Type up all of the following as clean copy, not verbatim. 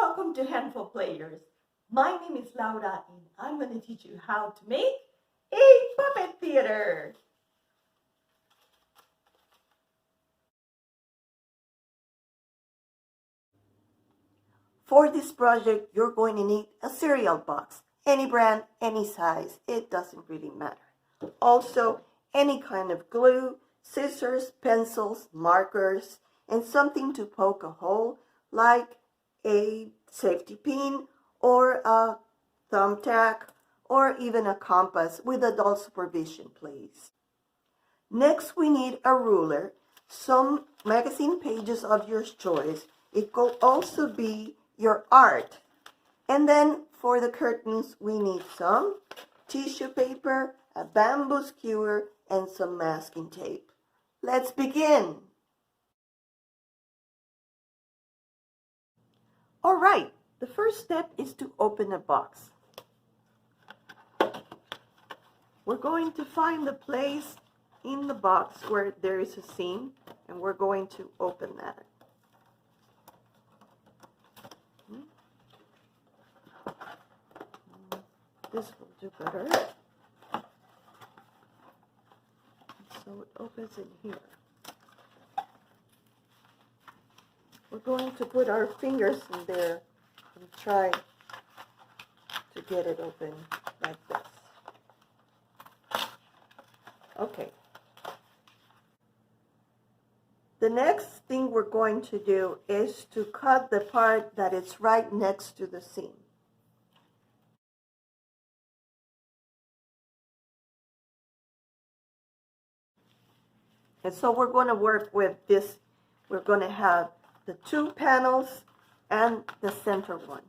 Welcome to Handful Players. My name is Laura and I'm going to teach you how to make a puppet theater. For this project, you're going to need a cereal box. Any brand, any size, it doesn't really matter. Also, any kind of glue, scissors, pencils, markers, and something to poke a hole like a safety pin or a thumbtack or even a compass with adult supervision, please. Next, we need a ruler, some magazine pages of your choice. It could also be your art. And then for the curtains, we need some tissue paper, a bamboo skewer, and some masking tape. Let's begin. All right, the first step is to open a box. We're going to find the place in the box where there is a seam, and we're going to open that. This will do better. So it opens in here. We're going to put our fingers in there and try to get it open like this. Okay. The next thing we're going to do is to cut the part that is right next to the seam. And so we're going to work with this. We're going to have the two panels and the center one.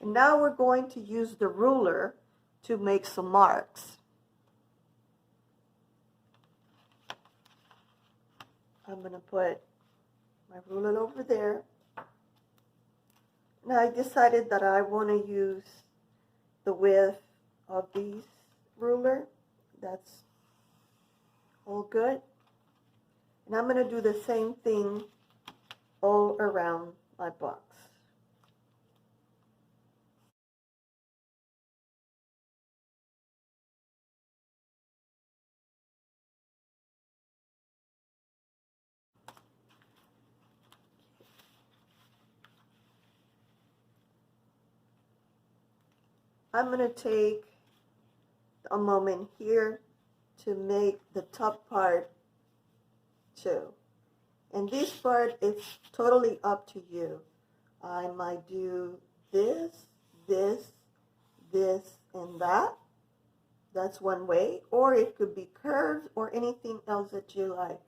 And now we're going to use the ruler to make some marks. I'm going to put my ruler over there. Now I decided that I want to use the width of these ruler. That's all good. And I'm going to do the same thing all around my box. I'm going to take a moment here to make the top part too. And this part is totally up to you. I might do this, this, this, and that. That's one way. Or it could be curved or anything else that you like.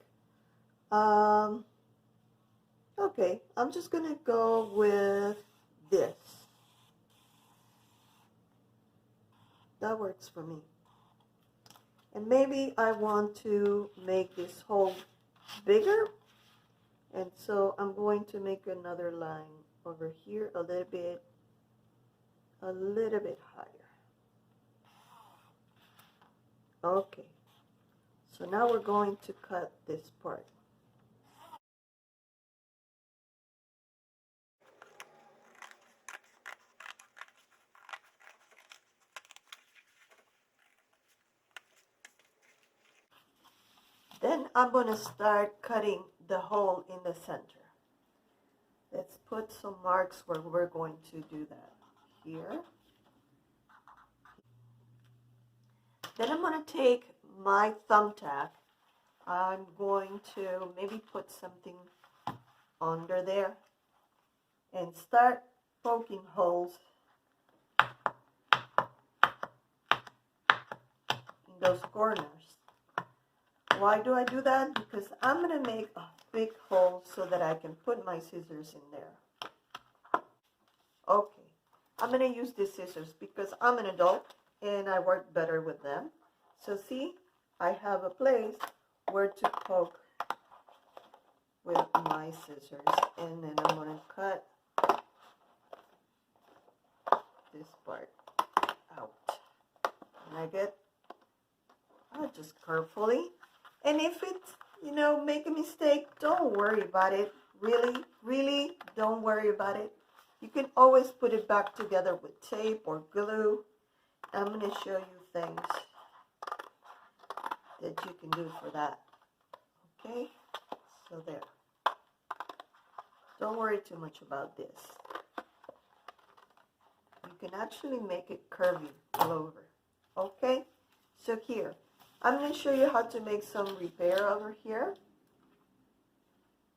Okay, I'm just going to go with this. That works for me. And maybe I want to make this hole bigger. And so I'm going to make another line over here a little bit higher. Okay. So now we're going to cut this part. Then I'm going to start cutting the hole in the center. Let's put some marks where we're going to do that. Here. Then I'm going to take my thumbtack. I'm going to maybe put something under there and start poking holes in those corners. Why do I do that? Because I'm going to make a big hole so that I can put my scissors in there. Okay, I'm going to use these scissors because I'm an adult and I work better with them. So see, I have a place where to poke with my scissors, and then I'm going to cut this part out. And I get, just carefully. And if it's, make a mistake, don't worry about it. really don't worry about it. You can always put it back together with tape or glue. I'm going to show you things that you can do for that. Okay, so there. Don't worry too much about this. You can actually make it curvy all over. Okay, so here, I'm going to show you how to make some repair over here.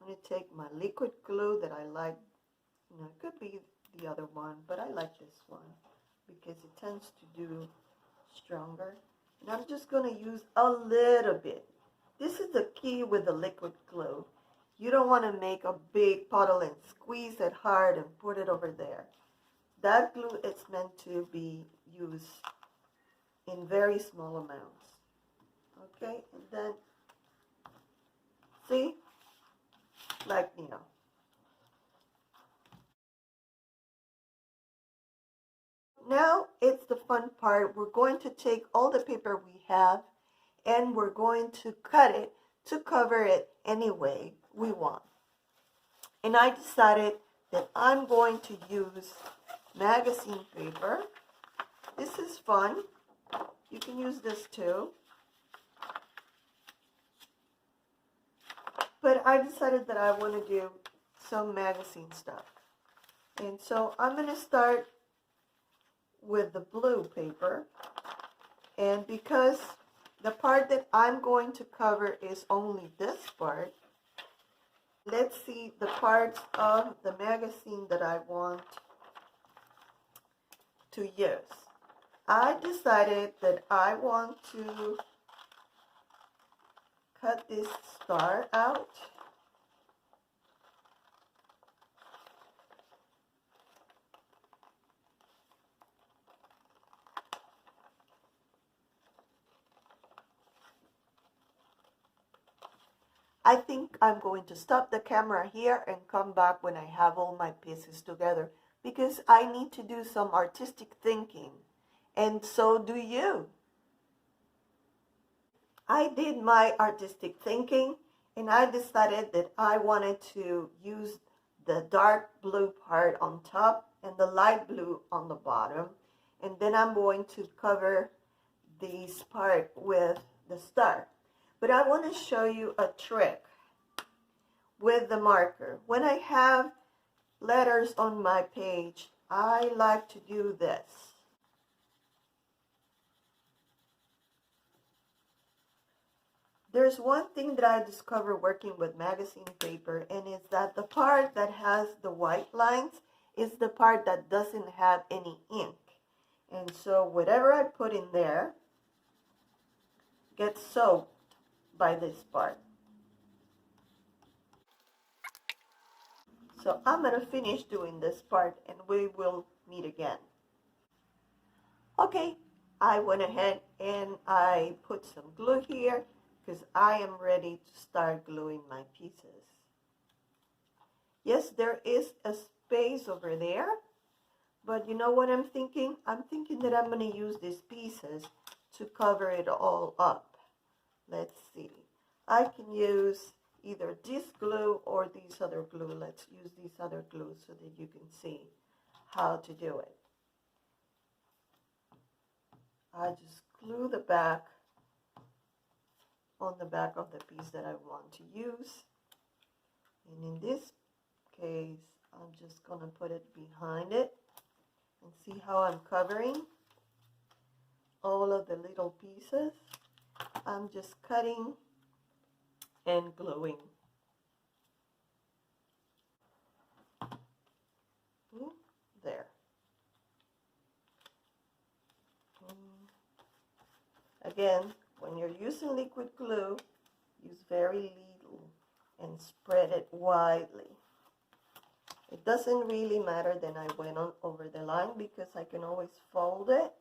I'm going to take my liquid glue that I like. You know, it could be the other one, but I like this one because it tends to do stronger. And I'm just going to use a little bit. This is the key with the liquid glue. You don't want to make a big puddle and squeeze it hard and put it over there. That glue is meant to be used in very small amounts. Okay, and then, see, like, you know. Now it's the fun part. We're going to take all the paper we have and we're going to cut it to cover it any way we want. And I decided that I'm going to use magazine paper. This is fun. You can use this too. But I decided that I want to do some magazine stuff. And so I'm going to start with the blue paper. And because the part that I'm going to cover is only this part, let's see the parts of the magazine that I want to use. I decided that I want to cut this star out. I think I'm going to stop the camera here and come back when I have all my pieces together because I need to do some artistic thinking, and so do you. I did my artistic thinking and I decided that I wanted to use the dark blue part on top and the light blue on the bottom, and then I'm going to cover this part with the star. But I want to show you a trick with the marker. When I have letters on my page, I like to do this. There's one thing that I discovered working with magazine paper, and it's that the part that has the white lines is the part that doesn't have any ink. And so whatever I put in there gets soaked by this part. So I'm going to finish doing this part and we will meet again. Okay, I went ahead and I put some glue here because I am ready to start gluing my pieces. Yes, there is a space over there, but you know what I'm thinking? I'm thinking that I'm going to use these pieces to cover it all up. Let's see. I can use either this glue or this other glue. Let's use this other glue so that you can see how to do it. I just glue the back on the back of the piece that I want to use. And in this case, I'm just going to put it behind it and see how I'm covering all of the little pieces. I'm just cutting and gluing. There. Again, when you're using liquid glue, use very little and spread it widely. It doesn't really matter that I went on over the line because I can always fold it.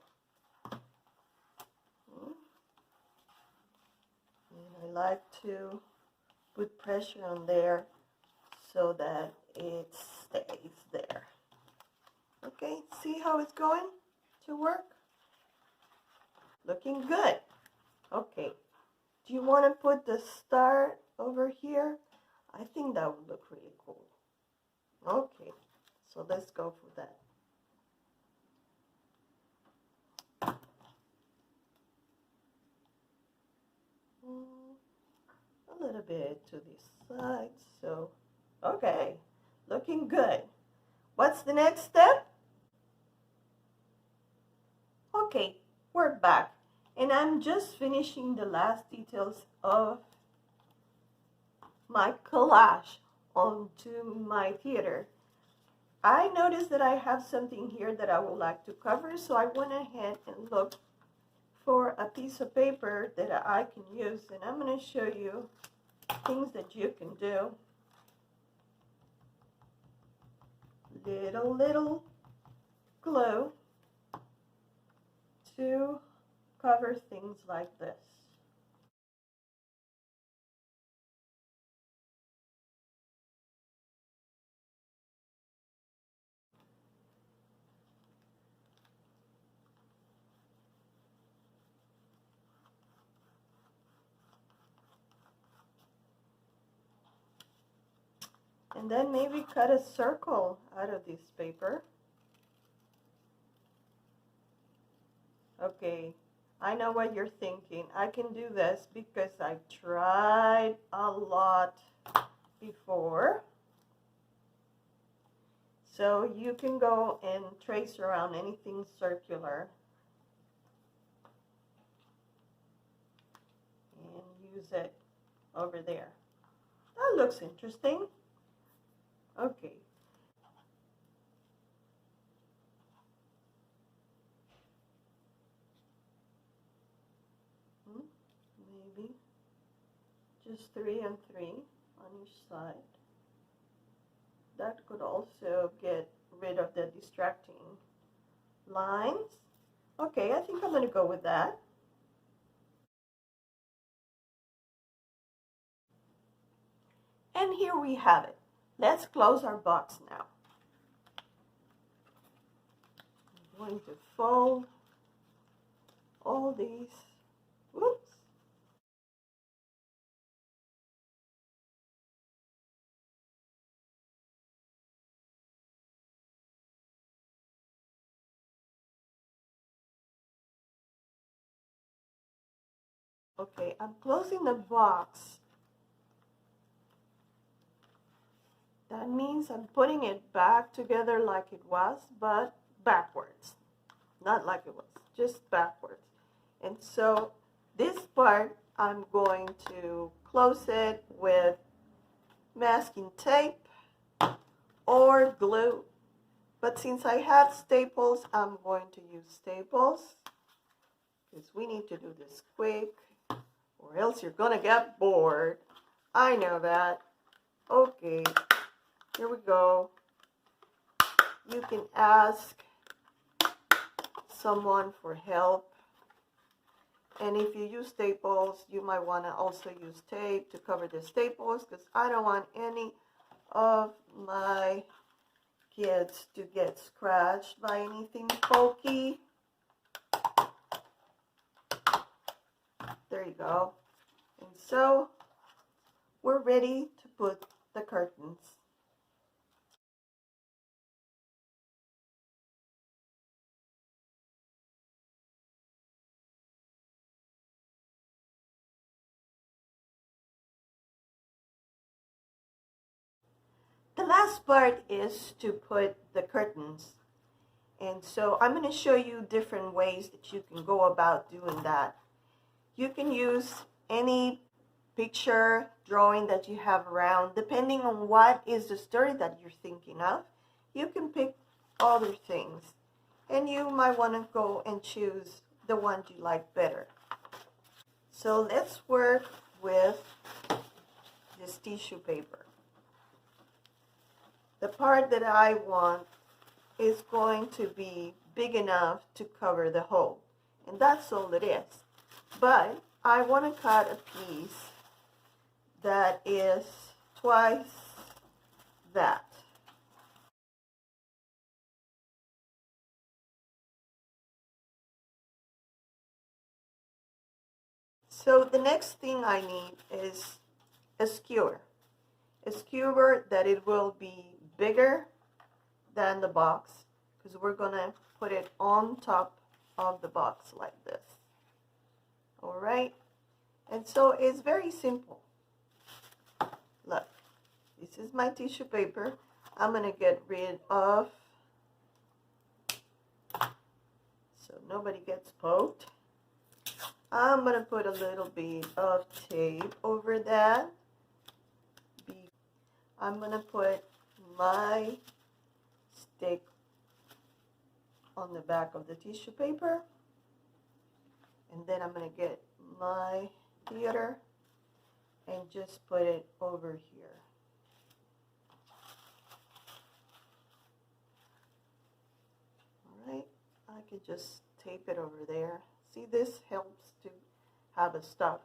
And I like to put pressure on there so that it stays there. Okay, see how it's going to work? Looking good. Okay, do you want to put the star over here? I think think that would look really cool. Okay, so let's go for that. A little bit to this side, so okay, looking good. What's the next step? Okay, we're back, and I'm just finishing the last details of my collage onto my theater. I noticed that I have something here that I would like to cover, so I went ahead and looked for a piece of paper that I can use, and I'm going to show you things that you can do. Little glue to cover things like this. And then maybe cut a circle out of this paper. Okay, I know what you're thinking. I can do this because I've tried a lot before. So you can go and trace around anything circular and use it over there. That looks interesting. Okay. Maybe just 3 and 3 on each side. That could also get rid of the distracting lines. Okay, I think I'm going to go with that. And here we have it. Let's close our box now. I'm going to fold all these. Whoops. Okay, I'm closing the box. That means I'm putting it back together like it was, but backwards. Not like it was, just backwards. And so this part, I'm going to close it with masking tape or glue. But since I have staples, I'm going to use staples because we need to do this quick or else you're gonna get bored. I know that. Okay, here we go. You can ask someone for help. And if you use staples, you might want to also use tape to cover the staples because I don't want any of my kids to get scratched by anything pokey. There you go. And so we're ready to put the curtains. The last part is to put the curtains. And so I'm going to show you different ways that you can go about doing that. You can use any picture, drawing that you have around. Depending on what is the story that you're thinking of, you can pick other things. And you might want to go and choose the one you like better. So let's work with this tissue paper. The part that I want is going to be big enough to cover the hole. And that's all it is. But I want to cut a piece that is twice that. So the next thing I need is a skewer. skewer that it will be bigger than the box, because we're gonna put it on top of the box like this. All right, and so it's very simple. Look, this is my tissue paper. I'm gonna get rid of, so nobody gets poked. I'm gonna put a little bit of tape over that. I'm gonna put my stick on the back of the tissue paper, and then I'm gonna get my theater and just put it over here. All right, I can just tape it over there. See, this helps to have a stop.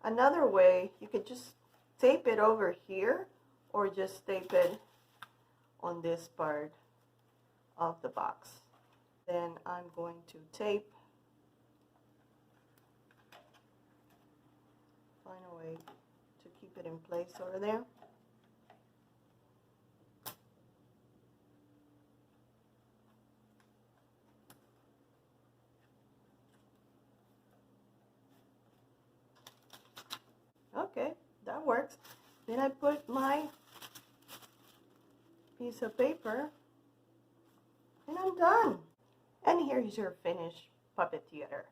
Another way, you could just tape it over here, or just tape it on this part of the box. Then I'm going to tape, find a way to keep it in place over there. Okay, that works. Then I put my piece of paper and I'm done. And here's your finished puppet theater.